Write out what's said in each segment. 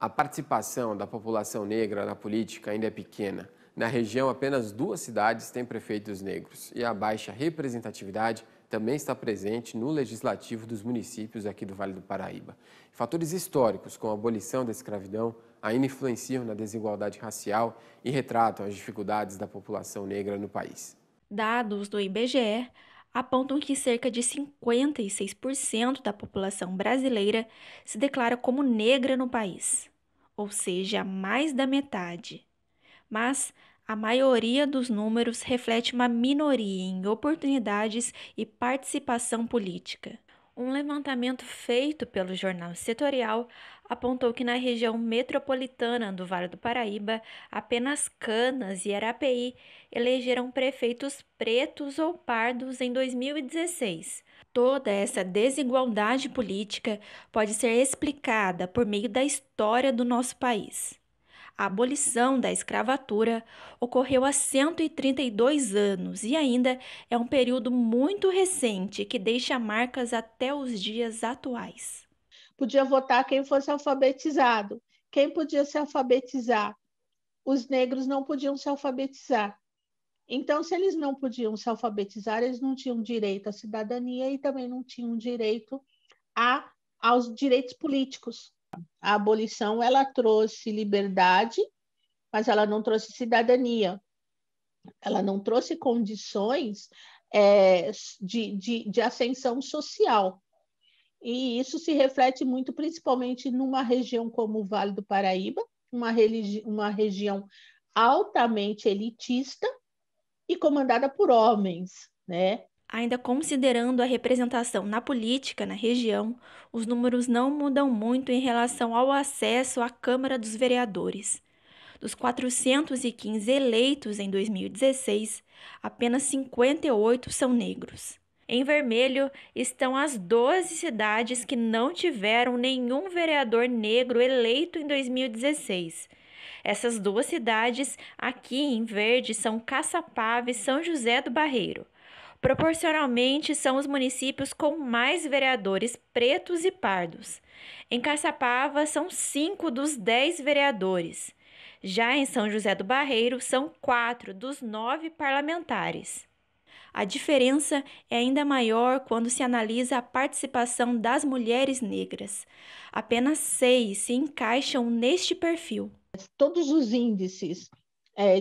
A participação da população negra na política ainda é pequena. Na região, apenas 2 cidades têm prefeitos negros e a baixa representatividade também está presente no legislativo dos municípios aqui do Vale do Paraíba. Fatores históricos, como a abolição da escravidão, ainda influenciam na desigualdade racial e retratam as dificuldades da população negra no país. Dados do IBGE apontam que cerca de 56% da população brasileira se declara como negra no país, ou seja, mais da metade. Mas a maioria dos números reflete uma minoria em oportunidades e participação política. Um levantamento feito pelo Jornal Setorial apontou que na região metropolitana do Vale do Paraíba, apenas Canas e Arapeí elegeram prefeitos pretos ou pardos em 2016. Toda essa desigualdade política pode ser explicada por meio da história do nosso país. A abolição da escravatura ocorreu há 132 anos e ainda é um período muito recente que deixa marcas até os dias atuais. Podia votar quem fosse alfabetizado. Quem podia se alfabetizar? Os negros não podiam se alfabetizar. Então, se eles não podiam se alfabetizar, eles não tinham direito à cidadania e também não tinham direito aos direitos políticos. A abolição ela trouxe liberdade, mas ela não trouxe cidadania. Ela não trouxe condições de ascensão social. E isso se reflete muito, principalmente numa região como o Vale do Paraíba, uma região altamente elitista e comandada por homens, né? Ainda considerando a representação na política na região, os números não mudam muito em relação ao acesso à Câmara dos Vereadores. Dos 415 eleitos em 2016, apenas 58 são negros. Em vermelho estão as 12 cidades que não tiveram nenhum vereador negro eleito em 2016. Essas 2 cidades, aqui em verde, são Caçapava e São José do Barreiro. Proporcionalmente, são os municípios com mais vereadores pretos e pardos. Em Caçapava, são 5 dos 10 vereadores. Já em São José do Barreiro, são 4 dos 9 parlamentares. A diferença é ainda maior quando se analisa a participação das mulheres negras. Apenas 6 se encaixam neste perfil. Todos os índices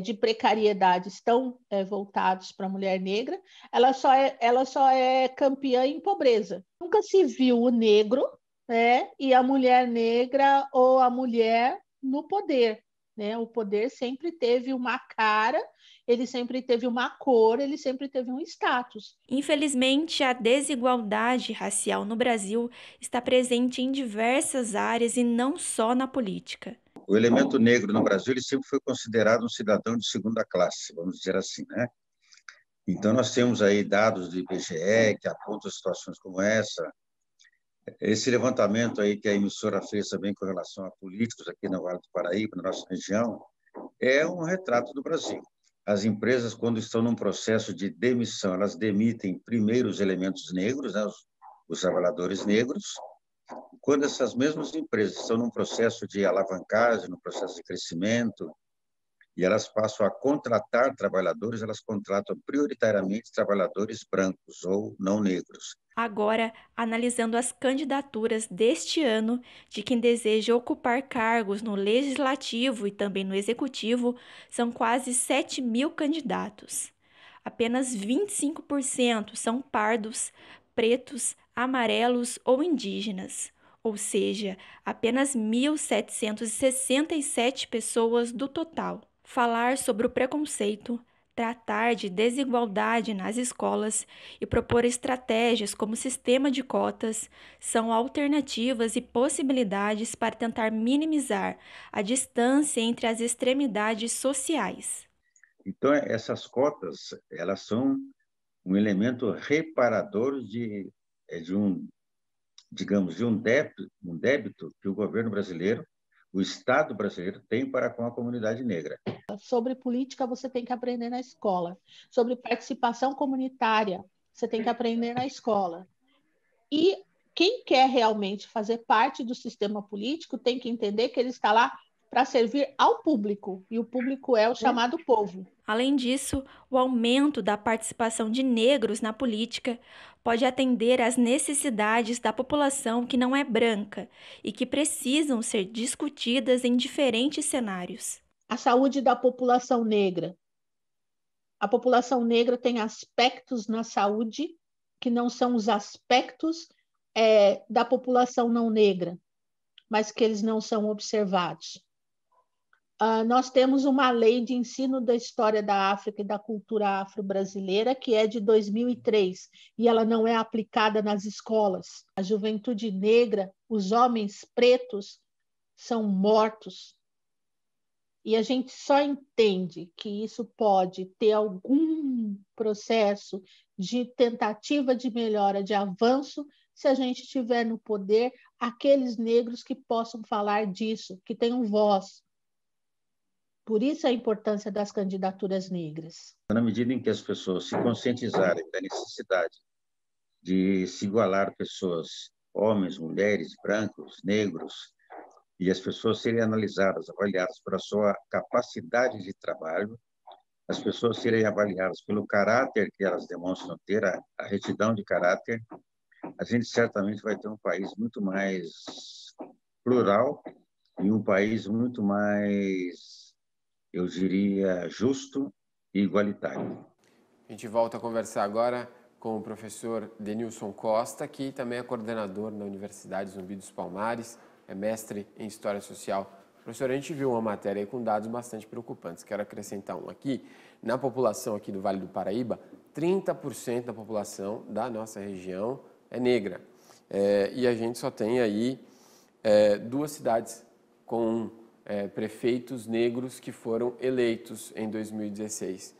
de precariedade estão voltados para a mulher negra, ela só é campeã em pobreza. Nunca se viu o negro, né, e a mulher negra ou a mulher no poder. Né? O poder sempre teve uma cara, ele sempre teve uma cor, ele sempre teve um status. Infelizmente, a desigualdade racial no Brasil está presente em diversas áreas e não só na política. O elemento negro no Brasil ele sempre foi considerado um cidadão de segunda classe, vamos dizer assim, né? Então, nós temos aí dados do IBGE que apontam situações como essa. Esse levantamento aí que a emissora fez também com relação a políticos aqui no Vale do Paraíba, na nossa região, é um retrato do Brasil. As empresas, quando estão num processo de demissão, elas demitem primeiro os elementos negros, né, os trabalhadores negros. Quando essas mesmas empresas estão num processo de alavancagem, num processo de crescimento, e elas passam a contratar trabalhadores, elas contratam prioritariamente trabalhadores brancos ou não negros. Agora, analisando as candidaturas deste ano de quem deseja ocupar cargos no Legislativo e também no Executivo, são quase 7.000 candidatos. Apenas 25% são pardos, pretos, amarelos ou indígenas, ou seja, apenas 1.767 pessoas do total. Falar sobre o preconceito, tratar de desigualdade nas escolas e propor estratégias como sistema de cotas são alternativas e possibilidades para tentar minimizar a distância entre as extremidades sociais. Então, essas cotas, elas são um elemento reparador de um, digamos, de um débito que o governo brasileiro, o Estado brasileiro tem para com a comunidade negra. Sobre política você tem que aprender na escola. Sobre participação comunitária você tem que aprender na escola. E quem quer realmente fazer parte do sistema político tem que entender que ele está lá para servir ao público, e o público é o chamado povo. Além disso, o aumento da participação de negros na política pode atender às necessidades da população que não é branca e que precisam ser discutidas em diferentes cenários. A saúde da população negra. A população negra tem aspectos na saúde que não são os aspectos da população não negra, mas que eles não são observados. Nós temos uma lei de ensino da história da África e da cultura afro-brasileira que é de 2003 e ela não é aplicada nas escolas. A juventude negra, os homens pretos são mortos. E a gente só entende que isso pode ter algum processo de tentativa de melhora, de avanço, se a gente tiver no poder aqueles negros que possam falar disso, que tenham voz. Por isso a importância das candidaturas negras. Na medida em que as pessoas se conscientizarem da necessidade de se igualar pessoas, homens, mulheres, brancos, negros, e as pessoas serem analisadas, avaliadas pela sua capacidade de trabalho, as pessoas serem avaliadas pelo caráter que elas demonstram ter, a retidão de caráter, a gente certamente vai ter um país muito mais plural e um país muito mais, eu diria, justo e igualitário. A gente volta a conversar agora com o professor Denilson Costa, que também é coordenador na Universidade Zumbi dos Palmares, é mestre em História Social. Professor, a gente viu uma matéria aí com dados bastante preocupantes. Quero acrescentar um aqui. Na população aqui do Vale do Paraíba, 30% da população da nossa região é negra. E a gente só tem aí 2 cidades com prefeitos negros que foram eleitos em 2016.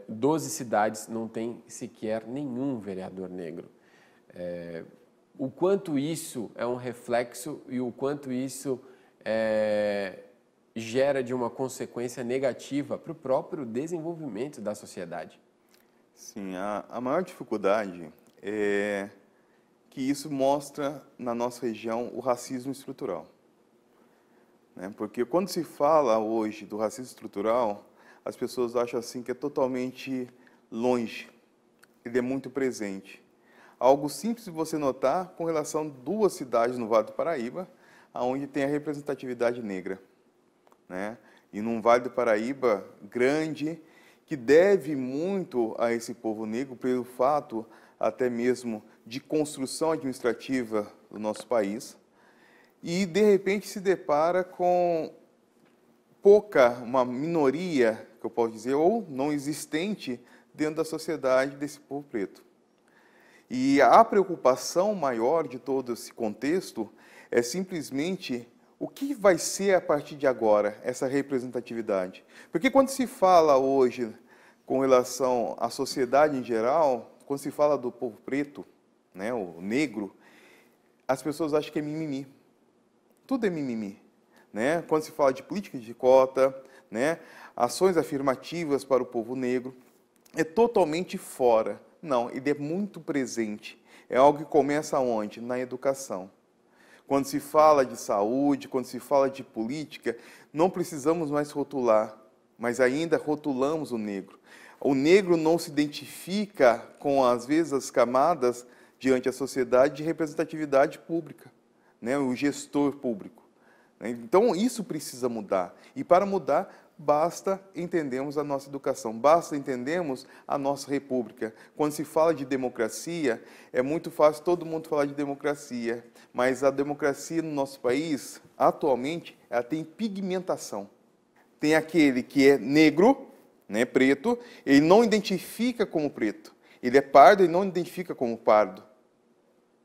12 cidades não tem sequer nenhum vereador negro. O quanto isso é um reflexo e o quanto isso gera de uma consequência negativa para o próprio desenvolvimento da sociedade. Sim, a maior dificuldade é que isso mostra na nossa região o racismo estrutural. Né? Porque quando se fala hoje do racismo estrutural, as pessoas acham assim que é totalmente longe, ele é muito presente. Algo simples de você notar com relação a 2 cidades no Vale do Paraíba, onde tem a representatividade negra. Né? E num Vale do Paraíba grande, que deve muito a esse povo negro, pelo fato até mesmo de construção administrativa do nosso país, e de repente se depara com uma minoria, que eu posso dizer, ou não existente dentro da sociedade desse povo preto. E a preocupação maior de todo esse contexto é simplesmente o que vai ser a partir de agora essa representatividade. Porque quando se fala hoje com relação à sociedade em geral, quando se fala do povo preto, né, o negro, as pessoas acham que é mimimi. Tudo é mimimi. Né? Quando se fala de política de cota, né, ações afirmativas para o povo negro, é totalmente fora. Não, ele é muito presente. É algo que começa onde? Na educação. Quando se fala de saúde, quando se fala de política, não precisamos mais rotular, mas ainda rotulamos o negro. O negro não se identifica com, às vezes, as camadas diante da sociedade de representatividade pública, né? O gestor público. Então, isso precisa mudar. E para mudar, basta entendermos a nossa educação, basta entendermos a nossa república. Quando se fala de democracia, é muito fácil todo mundo falar de democracia, mas a democracia no nosso país, atualmente, ela tem pigmentação. Tem aquele que é negro, né, preto, ele não identifica como preto. Ele é pardo e não identifica como pardo.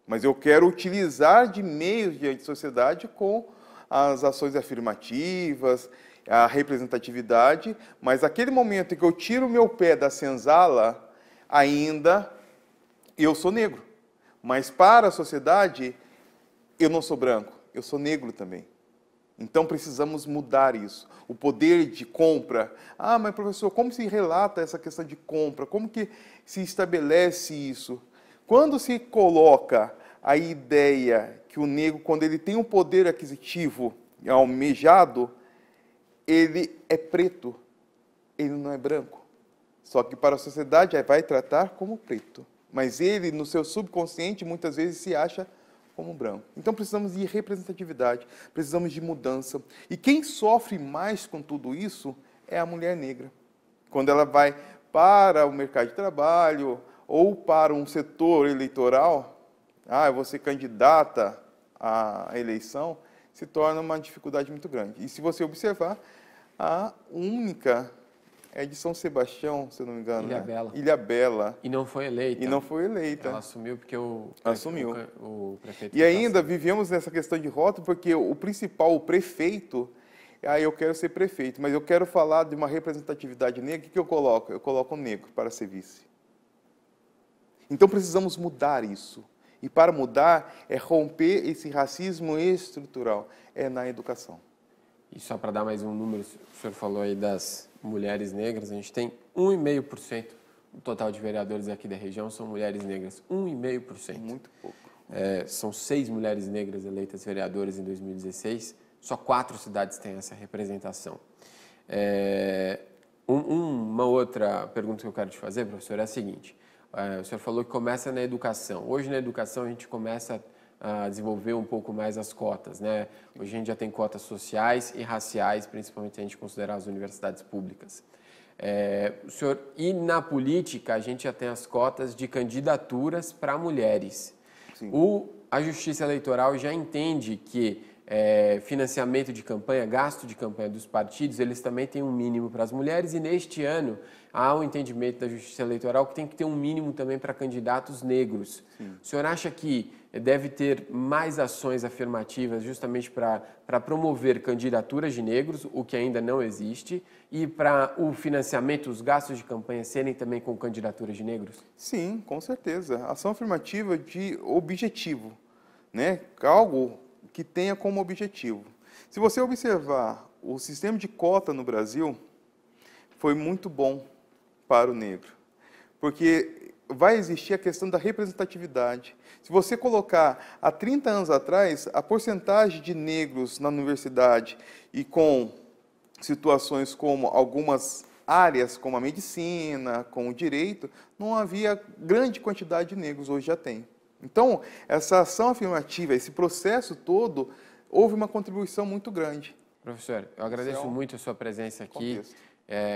Mas eu quero utilizar de meios diante da sociedade com as ações afirmativas, a representatividade, mas aquele momento em que eu tiro o meu pé da senzala, ainda eu sou negro. Mas para a sociedade, eu não sou branco, eu sou negro também. Então precisamos mudar isso. O poder de compra. Ah, mas professor, como se relata essa questão de compra? Como que se estabelece isso? Quando se coloca a ideia que o negro, quando ele tem um poder aquisitivo almejado, ele é preto, ele não é branco. Só que para a sociedade vai tratar como preto. Mas ele, no seu subconsciente, muitas vezes se acha como branco. Então precisamos de representatividade, precisamos de mudança. E quem sofre mais com tudo isso é a mulher negra. Quando ela vai para o mercado de trabalho ou para um setor eleitoral, eu vou ser candidata à eleição, se torna uma dificuldade muito grande. E se você observar, a única é de São Sebastião, se eu não me engano. Ilhabela. Né? Ilhabela. E não foi eleita. E não foi eleita. Ela assumiu porque o prefeito... E ainda vivemos nessa questão de rótulo, porque o principal, o prefeito, eu quero ser prefeito, mas eu quero falar de uma representatividade negra, o que eu coloco? Eu coloco o negro para ser vice. Então precisamos mudar isso. E para mudar é romper esse racismo estrutural, é na educação. E só para dar mais um número, o senhor falou aí das mulheres negras, a gente tem 1,5% do total de vereadores aqui da região são mulheres negras, 1,5%. Muito pouco. São 6 mulheres negras eleitas vereadoras em 2016, só 4 cidades têm essa representação. Uma outra pergunta que eu quero te fazer, professor, é a seguinte. O senhor falou que começa na educação. Hoje, na educação, a gente começa a desenvolver um pouco mais as cotas, né? Hoje a gente já tem cotas sociais e raciais, principalmente se a gente considerar as universidades públicas. E na política, a gente já tem as cotas de candidaturas para mulheres. A Justiça Eleitoral já entende que financiamento de campanha, gasto de campanha dos partidos, eles também têm um mínimo para as mulheres, e neste ano há um entendimento da Justiça Eleitoral que tem que ter um mínimo também para candidatos negros. Sim. O senhor acha que deve ter mais ações afirmativas justamente para promover candidaturas de negros, o que ainda não existe, e para o financiamento, os gastos de campanha serem também com candidaturas de negros? Sim, com certeza. Ação afirmativa de objetivo, né? Algo que tenha como objetivo. Se você observar, o sistema de cota no Brasil foi muito bom para o negro, porque vai existir a questão da representatividade. Se você colocar há 30 anos atrás, a porcentagem de negros na universidade e com situações como algumas áreas, como a medicina, como o direito, não havia grande quantidade de negros, hoje já tem. Então, essa ação afirmativa, esse processo todo, houve uma contribuição muito grande. Professor, eu agradeço muito a sua presença aqui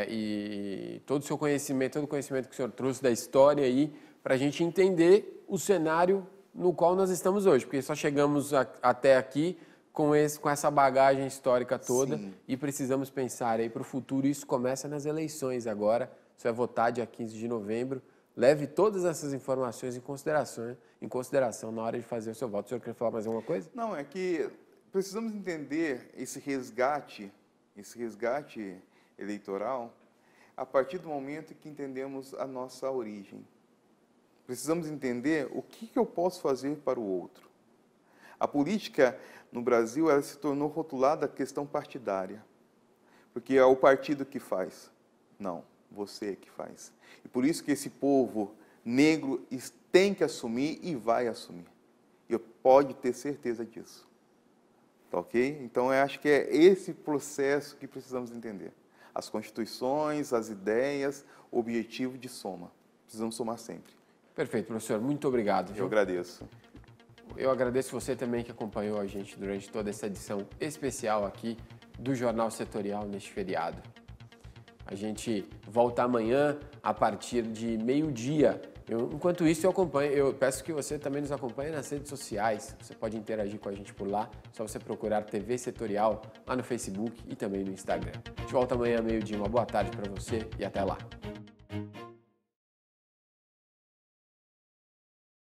e todo o seu conhecimento, todo o conhecimento que o senhor trouxe da história aí, para a gente entender o cenário no qual nós estamos hoje, porque só chegamos até aqui com essa bagagem histórica toda. Sim. E precisamos pensar aí para o futuro. Isso começa nas eleições agora. Você vai votar dia 15 de novembro. Leve todas essas informações em consideração na hora de fazer o seu voto. O senhor quer falar mais alguma coisa? Não, é que precisamos entender esse resgate eleitoral a partir do momento que entendemos a nossa origem. Precisamos entender o que eu posso fazer para o outro. A política no Brasil ela se tornou rotulada a questão partidária, porque é o partido que faz. Não, você é que faz. E por isso que esse povo negro tem que assumir e vai assumir. E pode ter certeza disso. Tá ok? Então, eu acho que é esse processo que precisamos entender. As constituições, as ideias, o objetivo de soma. Precisamos somar sempre. Perfeito, professor. Muito obrigado. Eu agradeço. Eu agradeço você também que acompanhou a gente durante toda essa edição especial aqui do Jornal Setorial neste feriado. A gente volta amanhã a partir de meio-dia. Enquanto isso, eu peço que você também nos acompanhe nas redes sociais. Você pode interagir com a gente por lá. É só você procurar TV Setorial lá no Facebook e também no Instagram. A gente volta amanhã, meio-dia. Uma boa tarde para você e até lá.